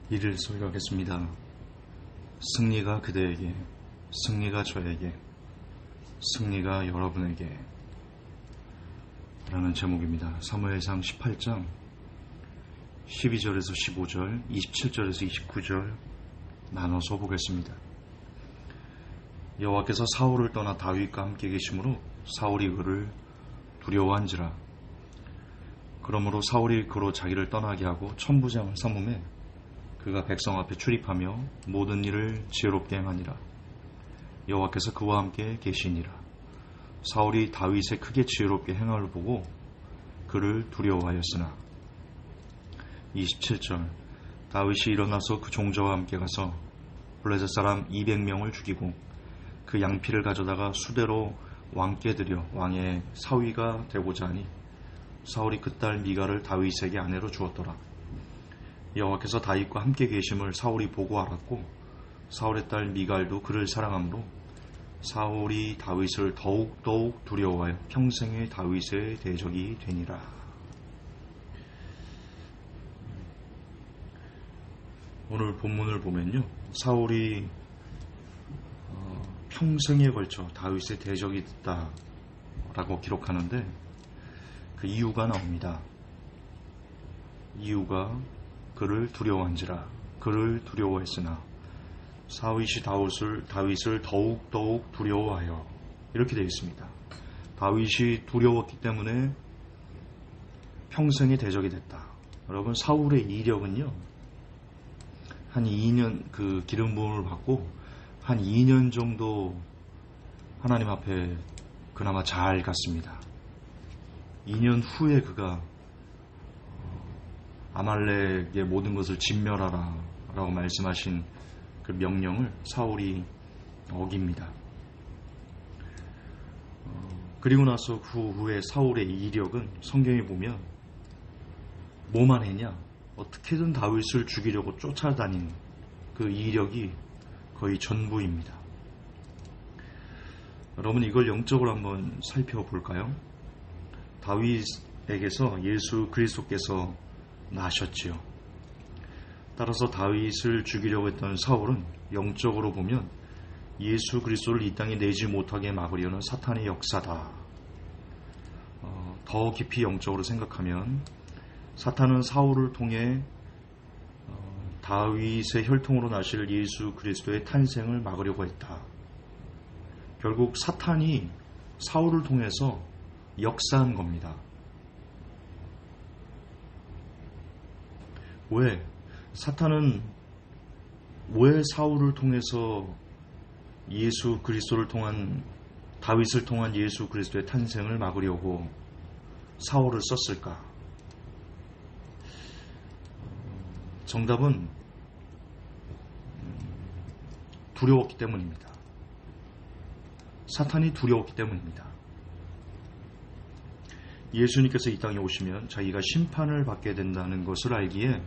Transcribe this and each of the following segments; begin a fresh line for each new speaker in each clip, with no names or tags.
이를 소개하겠습니다. 승리가 그대에게, 승리가 저에게, 승리가 여러분에게 라는 제목입니다. 사무엘상 18장 12절에서 15절, 27절에서 29절 나눠서 보겠습니다. 여호와께서 사울을 떠나 다윗과 함께 계심으로 사울이 그를 두려워한지라. 그러므로 사울이 그로 자기를 떠나게 하고 천부장을 삼음에 그가 백성 앞에 출입하며 모든 일을 지혜롭게 행하니라. 여호와께서 그와 함께 계시니라. 사울이 다윗의 크게 지혜롭게 행함을 보고 그를 두려워하였으나. 27절 다윗이 일어나서 그 종자와 함께 가서 블레셋 사람 200명을 죽이고 그 양피를 가져다가 수대로 왕께 드려 왕의 사위가 되고자 하니 사울이 그 딸 미갈을 다윗에게 아내로 주었더라. 여호와께서 다윗과 함께 계심을 사울이 보고 알았고 사울의 딸 미갈도 그를 사랑하므로 사울이 다윗을 더욱 두려워하여 평생의 다윗의 대적이 되니라. 오늘 본문을 보면요, 사울이 평생에 걸쳐 다윗의 대적이 됐다라고 기록하는데 그 이유가 나옵니다. 이유가 그를 두려워한지라. 그를 두려워했으나 사윗이 다윗을 더욱 두려워하여, 이렇게 되어 있습니다. 다윗이 두려웠기 때문에 평생의 대적이 됐다. 여러분, 사울의 이력은요, 한 2년 그 기름 부음을 받고 한 2년 정도 하나님 앞에 그나마 잘 갔습니다. 2년 후에 그가 아말렉의 모든 것을 진멸하라 라고 말씀하신 그 명령을 사울이 어깁니다. 그리고 나서 그 후에 사울의 이력은 성경에 보면 뭐만 했냐, 어떻게든 다윗을 죽이려고 쫓아다닌 그 이력이 거의 전부입니다. 여러분, 이걸 영적으로 한번 살펴볼까요? 다윗에게서 예수 그리스도께서 나셨지요. 따라서 다윗을 죽이려고 했던 사울은 영적으로 보면 예수 그리스도를 이 땅에 내지 못하게 막으려는 사탄의 역사다. 더 깊이 영적으로 생각하면 사탄은 사울을 통해 다윗의 혈통으로 나실 예수 그리스도의 탄생을 막으려고 했다. 결국 사탄이 사울을 통해서 역사한 겁니다. 왜? 사탄은 왜 사울을 통해서 예수 그리스도를 통한, 다윗을 통한 예수 그리스도의 탄생을 막으려고 사울을 썼을까? 정답은 두려웠기 때문입니다. 사탄이 두려웠기 때문입니다. 예수님께서 이 땅에 오시면 자기가 심판을 받게 된다는 것을 알기에,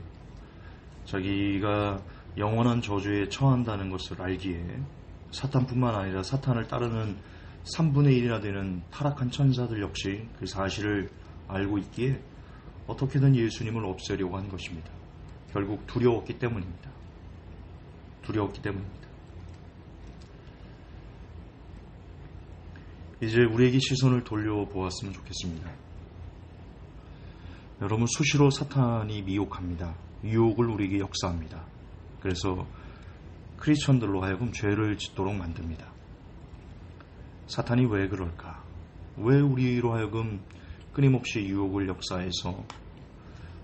자기가 영원한 저주에 처한다는 것을 알기에 사탄뿐만 아니라 사탄을 따르는 3분의 1이나 되는 타락한 천사들 역시 그 사실을 알고 있기에 어떻게든 예수님을 없애려고 한 것입니다. 결국 두려웠기 때문입니다. 두려웠기 때문입니다. 이제 우리에게 시선을 돌려보았으면 좋겠습니다. 여러분, 수시로 사탄이 미혹합니다. 유혹을 우리에게 역사합니다. 그래서 크리스천들로 하여금 죄를 짓도록 만듭니다. 사탄이 왜 그럴까? 왜 우리로 하여금 끊임없이 유혹을 역사해서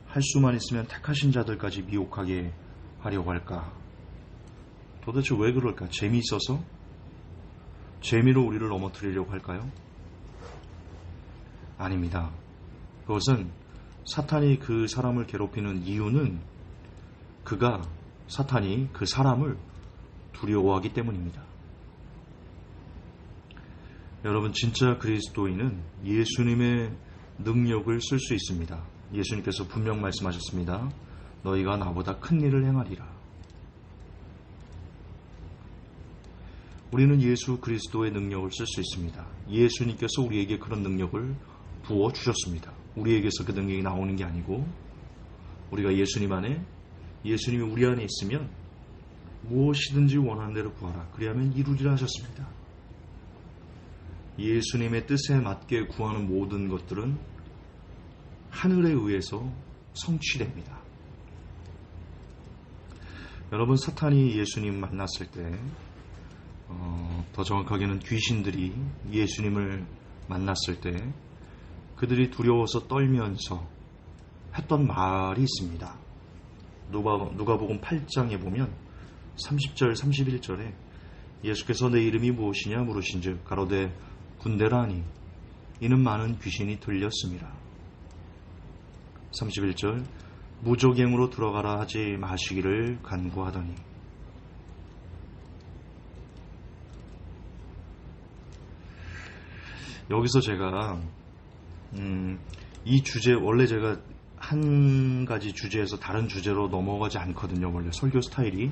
할 수만 있으면 택하신 자들까지 미혹하게 하려고 할까? 도대체 왜 그럴까? 재미있어서? 재미로 우리를 넘어뜨리려고 할까요? 아닙니다. 그것은 사탄이 그 사람을 괴롭히는 이유는 사탄이 그 사람을 두려워하기 때문입니다. 여러분, 진짜 그리스도인은 예수님의 능력을 쓸 수 있습니다. 예수님께서 분명 말씀하셨습니다. 너희가 나보다 큰 일을 행하리라. 우리는 예수 그리스도의 능력을 쓸 수 있습니다. 예수님께서 우리에게 그런 능력을 부어주셨습니다. 우리에게서 그 능력이 나오는 게 아니고 우리가 예수님 안에 예수님이 우리 안에 있으면 무엇이든지 원하는 대로 구하라. 그리하면 이루리라 하셨습니다. 예수님의 뜻에 맞게 구하는 모든 것들은 하늘에 의해서 성취됩니다. 여러분, 사탄이 예수님 만났을 때, 더 정확하게는 귀신들이 예수님을 만났을 때 그들이 두려워서 떨면서 했던 말이 있습니다. 누가복음 8장에 보면 30절 31절에 예수께서 내 이름이 무엇이냐 물으신즉 가로되 군대라 하니 이는 많은 귀신이 들렸습니다. 31절 무조갱으로 들어가라 하지 마시기를 간구하더니. 여기서 제가 이 주제, 원래 제가 한 가지 주제에서 다른 주제로 넘어가지 않거든요. 원래 설교 스타일이.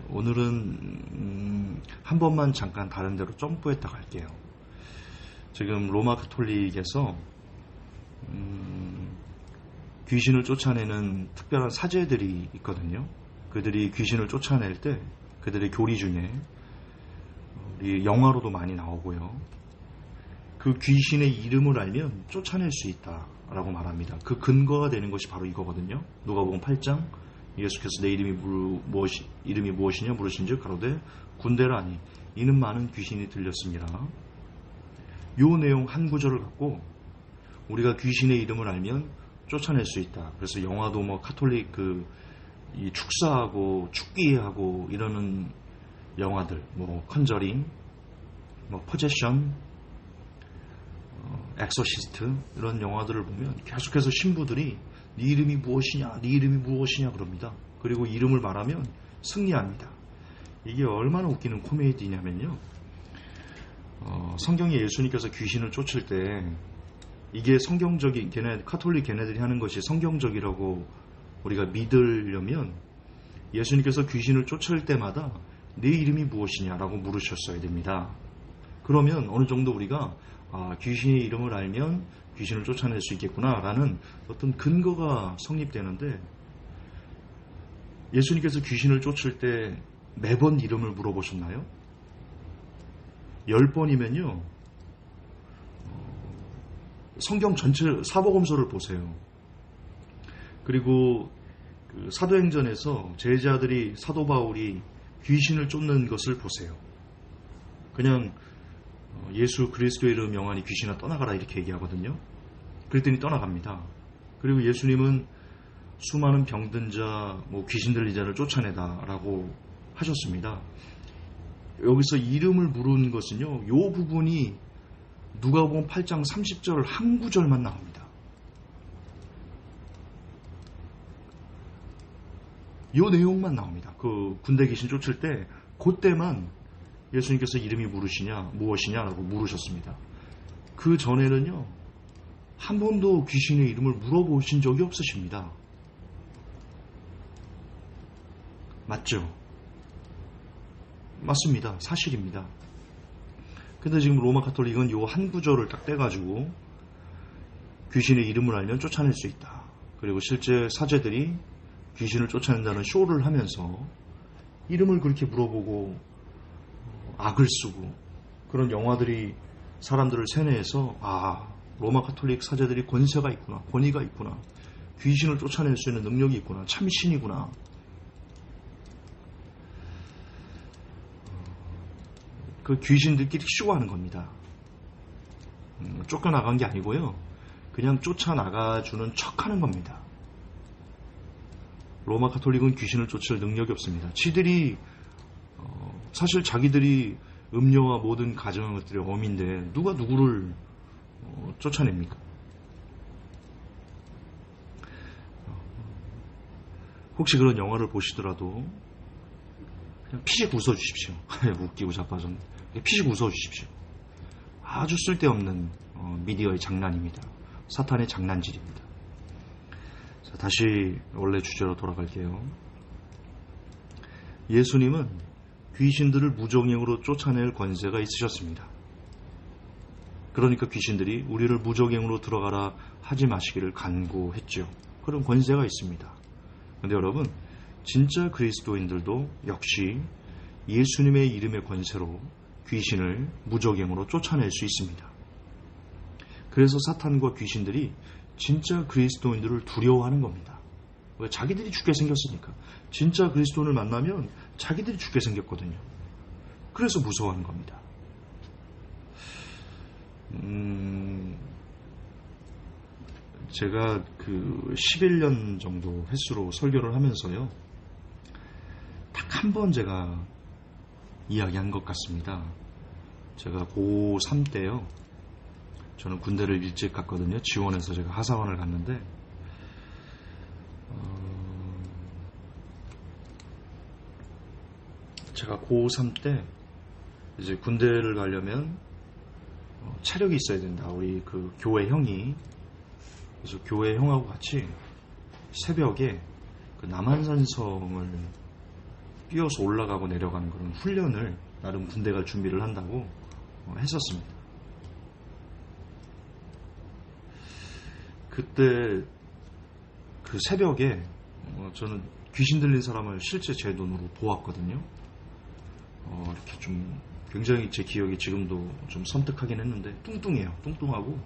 오늘은 한 번만 잠깐 다른 데로 점프했다 갈게요. 지금 로마 가톨릭에서 귀신을 쫓아내는 특별한 사제들이 있거든요. 그들이 귀신을 쫓아낼 때 그들의 교리 중에 우리 영화로도 많이 나오고요. 그 귀신의 이름을 알면 쫓아낼 수 있다라고 말합니다. 그 근거가 되는 것이 바로 이거거든요. 누가복음 8장 예수께서 내 이름이 무엇이냐 물으신즉 가로되 군대라 하니 이는 많은 귀신이 들렸습니다. 요 내용 한 구절을 갖고 우리가 귀신의 이름을 알면 쫓아낼 수 있다. 그래서 영화도 뭐 카톨릭 이 축사하고 축기하고 이러는 영화들, 뭐 컨저링, 뭐 포제션, 엑소시스트 이런 영화들을 보면 계속해서 신부들이 네 이름이 무엇이냐, 네 이름이 무엇이냐 그럽니다. 그리고 이름을 말하면 승리합니다. 이게 얼마나 웃기는 코미디냐면요. 성경에 예수님께서 귀신을 쫓을 때 이게 성경적인 카톨릭 걔네들이 하는 것이 성경적이라고 우리가 믿으려면 예수님께서 귀신을 쫓을 때마다 네 이름이 무엇이냐라고 물으셨어야 됩니다. 그러면 어느 정도 우리가 귀신의 이름을 알면 귀신을 쫓아낼 수 있겠구나라는 어떤 근거가 성립되는데, 예수님께서 귀신을 쫓을 때 매번 이름을 물어보셨나요? 10번이면요 성경 전체 사복음서를 보세요. 그리고 사도행전에서 제자들이 사도 바울이 귀신을 쫓는 것을 보세요. 그냥 예수 그리스도의 이름 명하니 귀신아 떠나가라 이렇게 얘기하거든요. 그랬더니 떠나갑니다. 그리고 예수님은 수많은 병든 자, 귀신 들린 자를 쫓아내다라고 하셨습니다. 여기서 이름을 물은 것은요, 요 부분이 누가복음 8장 30절 한 구절만 나옵니다. 요 내용만 나옵니다. 그 군대 귀신 쫓을 때 그때만 예수님께서 이름이 무엇이냐라고 물으셨습니다. 그 전에는요 한 번도 귀신의 이름을 물어보신 적이 없으십니다. 맞죠? 맞습니다. 사실입니다. 근데 지금 로마 가톨릭은 요 한 구절을 딱 떼가지고 귀신의 이름을 알면 쫓아낼 수 있다. 그리고 실제 사제들이 귀신을 쫓아낸다는 쇼를 하면서 이름을 그렇게 물어보고 악을 쓰고 그런 영화들이 사람들을 세뇌해서 로마 가톨릭 사제들이 권세가 있구나, 권위가 있구나, 귀신을 쫓아낼 수 있는 능력이 있구나, 참신이구나. 그 귀신들끼리 쇼하는 겁니다. 쫓겨나간 게 아니고요, 그냥 쫓아나가주는 척하는 겁니다. 로마 가톨릭은 귀신을 쫓을 능력이 없습니다. 지들이 사실 자기들이 음료와 모든 가정한 것들이 엄인데 누가 누구를 쫓아냅니까? 혹시 그런 영화를 보시더라도 그냥 피식 웃어주십시오. 웃기고 자빠졌네. 피식 웃어주십시오. 아주 쓸데없는 미디어의 장난입니다. 사탄의 장난질입니다. 자, 다시 원래 주제로 돌아갈게요. 예수님은 귀신들을 무저갱으로 쫓아낼 권세가 있으셨습니다. 그러니까 귀신들이 우리를 무저갱으로 들어가라 하지 마시기를 간구했죠. 그런 권세가 있습니다. 근데 여러분, 진짜 그리스도인들도 역시 예수님의 이름의 권세로 귀신을 무적행으로 쫓아낼 수 있습니다. 그래서 사탄과 귀신들이 진짜 그리스도인들을 두려워하는 겁니다. 왜? 자기들이 죽게 생겼으니까. 진짜 그리스도인을 만나면 자기들이 죽게 생겼거든요. 그래서 무서워하는 겁니다. 제가 그 11년 정도 횟수로 설교를 하면서요, 딱 한 번 제가 이야기한 것 같습니다. 제가 고3 때요, 저는 군대를 일찍 갔거든요. 지원해서 제가 하사원을 갔는데, 제가 고3 때 이제 군대를 가려면 체력이 있어야 된다. 우리 그 교회 형이, 그래서 교회 형하고 같이 새벽에 그 남한산성을 뛰어서 올라가고 내려가는 그런 훈련을 나름 군대 갈 준비를 한다고 했었습니다. 그때 그 새벽에 저는 귀신 들린 사람을 실제 제 눈으로 보았거든요. 이렇게 좀 굉장히 제 기억이 지금도 좀 섬뜩하긴 했는데, 뚱뚱해요. 뚱뚱하고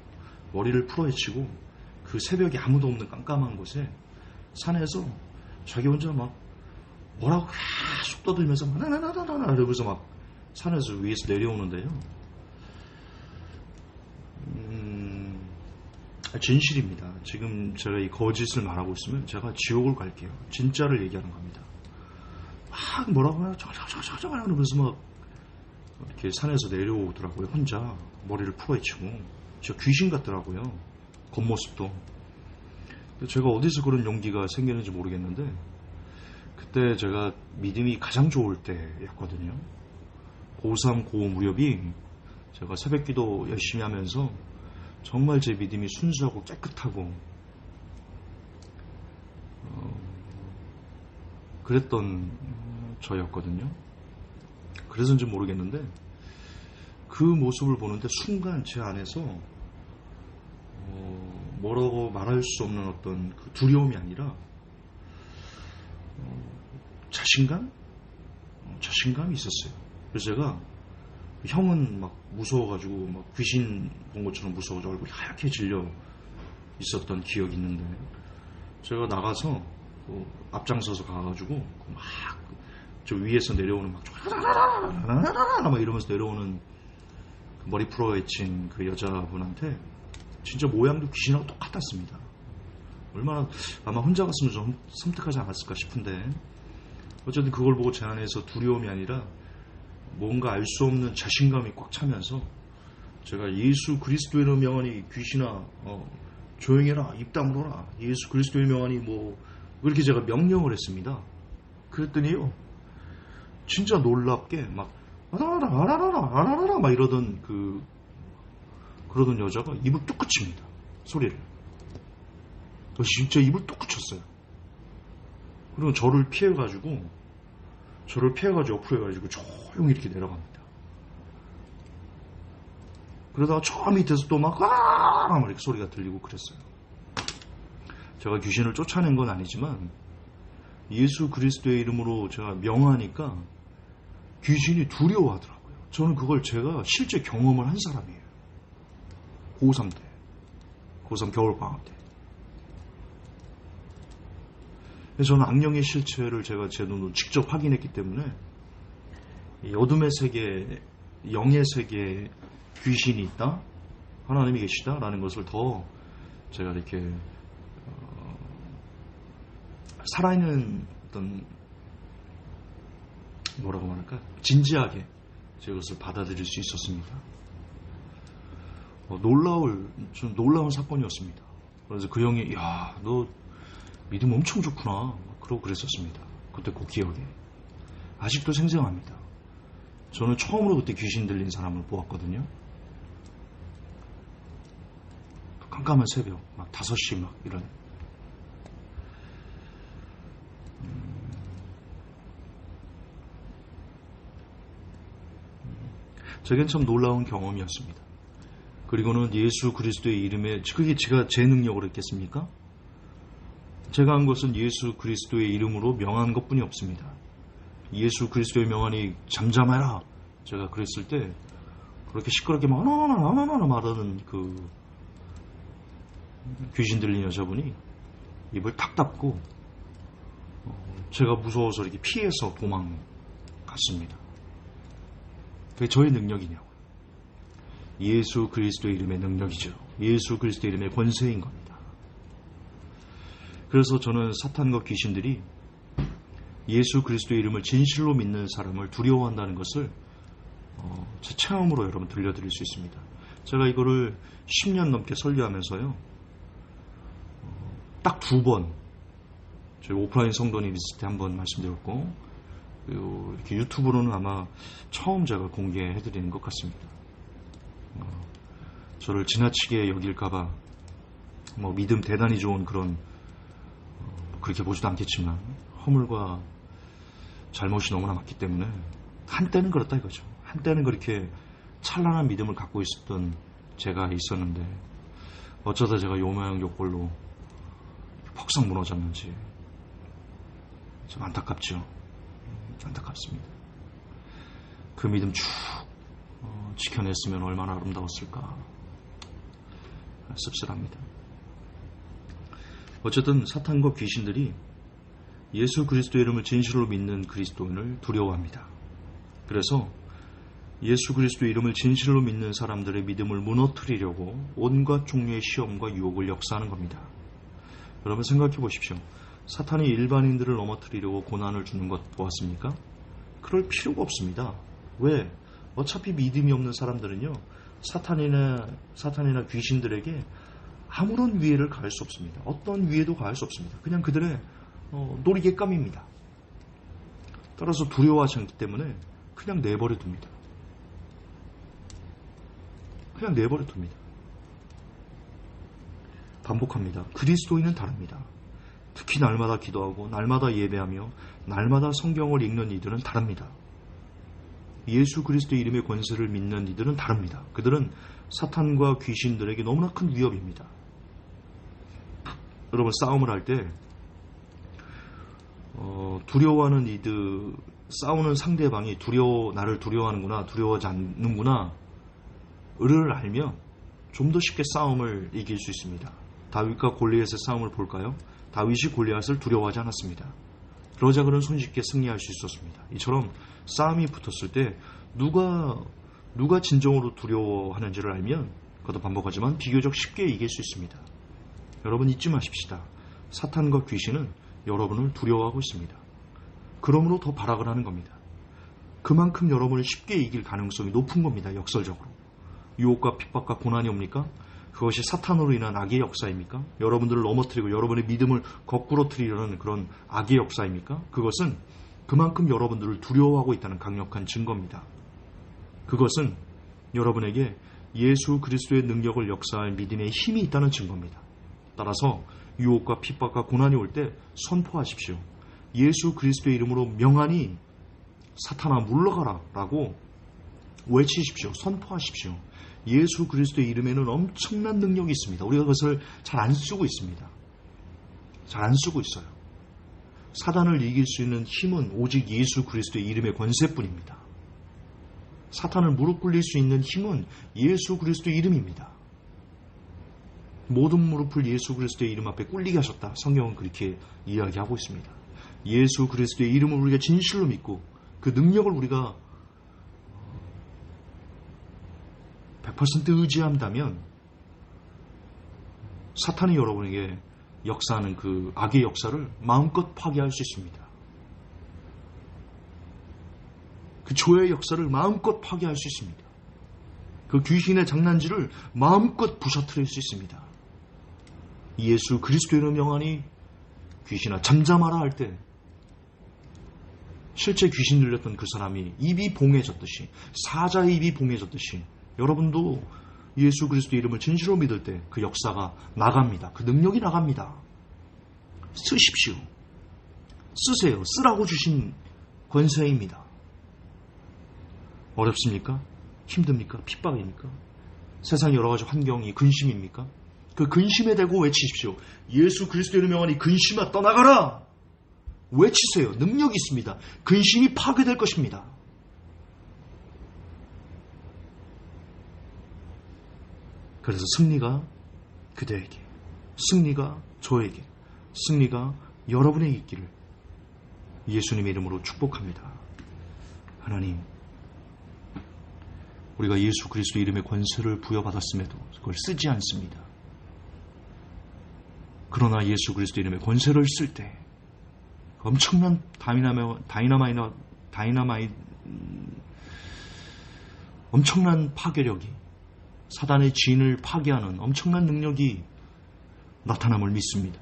머리를 풀어헤치고 그 새벽에 아무도 없는 깜깜한 곳에 산에서 자기 혼자 막 뭐라고 계속 떠들면서 나나나나나 이러면서 막 산에서 위에서 내려오는데요. 진실입니다. 지금 제가 이 거짓을 말하고 있으면 제가 지옥을 갈게요. 진짜를 얘기하는 겁니다. 막 뭐라고 하나 저저저저 이러면서 막 이렇게 산에서 내려오더라고요. 혼자 머리를 풀어헤치고. 진짜 귀신 같더라고요. 겉모습도. 제가 어디서 그런 용기가 생겼는지 모르겠는데, 그때 제가 믿음이 가장 좋을 때였거든요. 고3, 고5 무렵이 제가 새벽기도 열심히 하면서 정말 제 믿음이 순수하고 깨끗하고 그랬던 저였거든요. 그래서인지 모르겠는데 그 모습을 보는데 순간 제 안에서 뭐라고 말할 수 없는 어떤 그 두려움이 아니라 자신감이 있었어요. 그래서 제가, 형은 막 무서워가지고 막 귀신 본 것처럼 무서워서 얼굴이 하얗게 질려 있었던 기억이 있는데, 제가 나가서 앞장서서 가가지고 막 저 위에서 내려오는 막 이러면서 내려오는 머리 풀어헤친 그 여자분한테 진짜 모양도 귀신하고 똑같았습니다. 얼마나 아마 혼자 갔으면 좀 섬뜩하지 않았을까 싶은데, 어쨌든 그걸 보고 제 안에서 두려움이 아니라 뭔가 알 수 없는 자신감이 꽉 차면서 제가 예수 그리스도의 명하니 귀신아 조용히 해라, 입 다물어라, 예수 그리스도의 명하니 뭐 그렇게 제가 명령을 했습니다. 그랬더니요, 진짜 놀랍게 막 아라라라라라라라 막 이러던 그러던 여자가 입을 뚝 그칩니다. 소리를. 진짜 입을 뚝 그쳤어요. 그리고 저를 피해가지고 옆으로 해가지고 조용히 이렇게 내려갑니다. 그러다가 저 밑에서 또 막 이렇게 소리가 들리고 그랬어요. 제가 귀신을 쫓아낸 건 아니지만 예수 그리스도의 이름으로 제가 명하니까 귀신이 두려워하더라고요. 저는 그걸 제가 실제 경험을 한 사람이에요. 고3 때. 고3 겨울방학 때. 저는 악령의 실체를 제가 제 눈으로 직접 확인했기 때문에 이 어둠의 세계, 영의 세계에 귀신이 있다, 하나님이 계시다라는 것을 더 제가 이렇게 살아있는 어떤 뭐라고 말할까, 진지하게 제가 그것을 받아들일 수 있었습니다. 좀 놀라운 사건이었습니다. 그래서 그 형이, 야, 너 믿음 엄청 좋구나, 그러고 그랬었습니다. 그때 그 기억에 아직도 생생합니다. 저는 처음으로 그때 귀신 들린 사람을 보았거든요. 깜깜한 새벽, 막 5시 막 이런. 저겐 참 놀라운 경험이었습니다. 그리고는 예수 그리스도의 이름에, 그게 제가 제 능력으로 했겠습니까? 제가 한 것은 예수 그리스도의 이름으로 명한 것뿐이 없습니다. 예수 그리스도의 명하니 잠잠해라. 제가 그랬을 때 그렇게 시끄럽게 막 나나나나나나 말하는 그 귀신 들린 여자분이 입을 탁 닫고 제가 무서워서 이렇게 피해서 도망갔습니다. 그게 저의 능력이냐고요. 예수 그리스도의 이름의 능력이죠. 예수 그리스도의 이름의 권세인 겁니다. 그래서 저는 사탄과 귀신들이 예수 그리스도의 이름을 진실로 믿는 사람을 두려워한다는 것을 제 체험으로 여러분 들려드릴 수 있습니다. 제가 이거를 10년 넘게 설교하면서요, 딱 2번, 저희 오프라인 성도님 있을 때 한번 말씀드렸고, 이렇게 유튜브로는 아마 처음 제가 공개해드리는 것 같습니다. 저를 지나치게 여길까봐 믿음 대단히 좋은 그런 그렇게 보지도 않겠지만 허물과 잘못이 너무나 많기 때문에 한때는 그렇다 이거죠. 한때는 그렇게 찬란한 믿음을 갖고 있었던 제가 있었는데 어쩌다 제가 요 모양 요 꼴로 퍽상 무너졌는지 좀 안타깝죠. 안타깝습니다. 그 믿음 쭉 지켜냈으면 얼마나 아름다웠을까. 씁쓸합니다. 어쨌든 사탄과 귀신들이 예수 그리스도의 이름을 진실로 믿는 그리스도인을 두려워합니다. 그래서 예수 그리스도의 이름을 진실로 믿는 사람들의 믿음을 무너뜨리려고 온갖 종류의 시험과 유혹을 역사하는 겁니다. 여러분 생각해 보십시오. 사탄이 일반인들을 넘어뜨리려고 고난을 주는 것 보았습니까? 그럴 필요가 없습니다. 왜? 어차피 믿음이 없는 사람들은요, 사탄이나 귀신들에게 아무런 위해를 가할 수 없습니다. 어떤 위해도 가할 수 없습니다. 그냥 그들의 놀이개감입니다. 따라서 두려워하지 않기 때문에 그냥 내버려 둡니다. 그냥 내버려 둡니다. 반복합니다. 그리스도인은 다릅니다. 특히 날마다 기도하고 날마다 예배하며 날마다 성경을 읽는 이들은 다릅니다. 예수 그리스도의 이름의 권세를 믿는 이들은 다릅니다. 그들은 사탄과 귀신들에게 너무나 큰 위협입니다. 여러분 싸움을 할 때 두려워하는 이들, 싸우는 상대방이 나를 두려워하는구나, 두려워하지 않는구나 를 알면 좀 더 쉽게 싸움을 이길 수 있습니다. 다윗과 골리앗의 싸움을 볼까요? 다윗이 골리앗을 두려워하지 않았습니다. 그러자 그는 손쉽게 승리할 수 있었습니다. 이처럼 싸움이 붙었을 때 누가 진정으로 두려워하는지를 알면, 그것도 반복하지만 비교적 쉽게 이길 수 있습니다. 여러분 잊지 마십시다. 사탄과 귀신은 여러분을 두려워하고 있습니다. 그러므로 더 발악을 하는 겁니다. 그만큼 여러분을 쉽게 이길 가능성이 높은 겁니다. 역설적으로. 유혹과 핍박과 고난이 옵니까? 그것이 사탄으로 인한 악의 역사입니까? 여러분들을 넘어뜨리고 여러분의 믿음을 거꾸로 틀리려는 그런 악의 역사입니까? 그것은 그만큼 여러분들을 두려워하고 있다는 강력한 증거입니다. 그것은 여러분에게 예수 그리스도의 능력을 역사할 믿음의 힘이 있다는 증거입니다. 따라서 유혹과 핍박과 고난이 올 때 선포하십시오. 예수 그리스도의 이름으로 명하니 사탄아 물러가라 라고 외치십시오. 선포하십시오. 예수 그리스도의 이름에는 엄청난 능력이 있습니다. 우리가 그것을 잘 안 쓰고 있습니다. 잘 안 쓰고 있어요. 사단을 이길 수 있는 힘은 오직 예수 그리스도의 이름의 권세뿐입니다. 사탄을 무릎 꿇릴 수 있는 힘은 예수 그리스도의 이름입니다. 모든 무릎을 예수 그리스도의 이름 앞에 꿇리게 하셨다. 성경은 그렇게 이야기하고 있습니다. 예수 그리스도의 이름을 우리가 진실로 믿고 그 능력을 우리가 100% 의지한다면 사탄이 여러분에게 역사하는 그 악의 역사를 마음껏 파괴할 수 있습니다. 그 죄의 역사를 마음껏 파괴할 수 있습니다. 그 귀신의 장난질을 마음껏 부셔뜨릴 수 있습니다. 예수 그리스도의 명하니 귀신아 잠잠하라 할 때 실제 귀신 들렸던 그 사람이 입이 봉해졌듯이, 사자의 입이 봉해졌듯이 여러분도 예수 그리스도 이름을 진실로 믿을 때 그 역사가 나갑니다. 그 능력이 나갑니다. 쓰십시오. 쓰세요. 쓰라고 주신 권세입니다. 어렵습니까? 힘듭니까? 핍박입니까? 세상 여러 가지 환경이 근심입니까? 그 근심에 대고 외치십시오. 예수 그리스도의 명하니 근심아 떠나가라. 외치세요. 능력이 있습니다. 근심이 파괴될 것입니다. 그래서 승리가 그대에게, 승리가 저에게, 승리가 여러분에게 있기를 예수님의 이름으로 축복합니다. 하나님, 우리가 예수 그리스도 이름의 권세를 부여받았음에도 그걸 쓰지 않습니다. 그러나 예수 그리스도 이름의 권세를 쓸 때 엄청난 엄청난 파괴력이, 사단의 진을 파괴하는 엄청난 능력이 나타남을 믿습니다.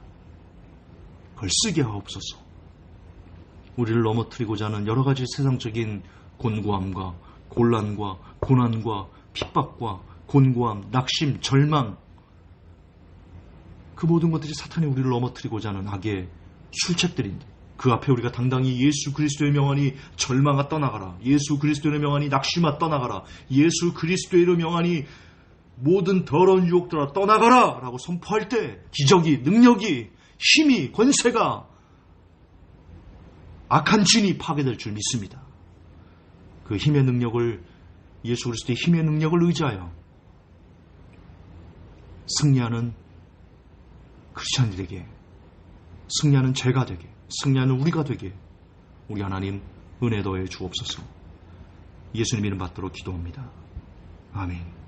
그걸 쓰게 하옵소서. 우리를 넘어뜨리고자 하는 여러 가지 세상적인 곤고함과 곤란과 고난과 핍박과 곤고함, 낙심, 절망, 그 모든 것들이 사탄이 우리를 넘어뜨리고자 하는 악의 술책들인데, 그 앞에 우리가 당당히 예수 그리스도의 명하니 절망아 떠나가라, 예수 그리스도의 명하니 낙심아 떠나가라, 예수 그리스도의 명하니 모든 더러운 유혹들아 떠나가라 라고 선포할 때 기적이, 능력이, 힘이, 권세가, 악한 진이 파괴될 줄 믿습니다. 그 힘의 능력을, 예수 그리스도의 힘의 능력을 의지하여 승리하는 크리스찬이 되게, 승리하는 제가 되게, 승리하는 우리가 되게 우리 하나님 은혜 더해 주옵소서. 예수님 이름 받도록 기도합니다. 아멘.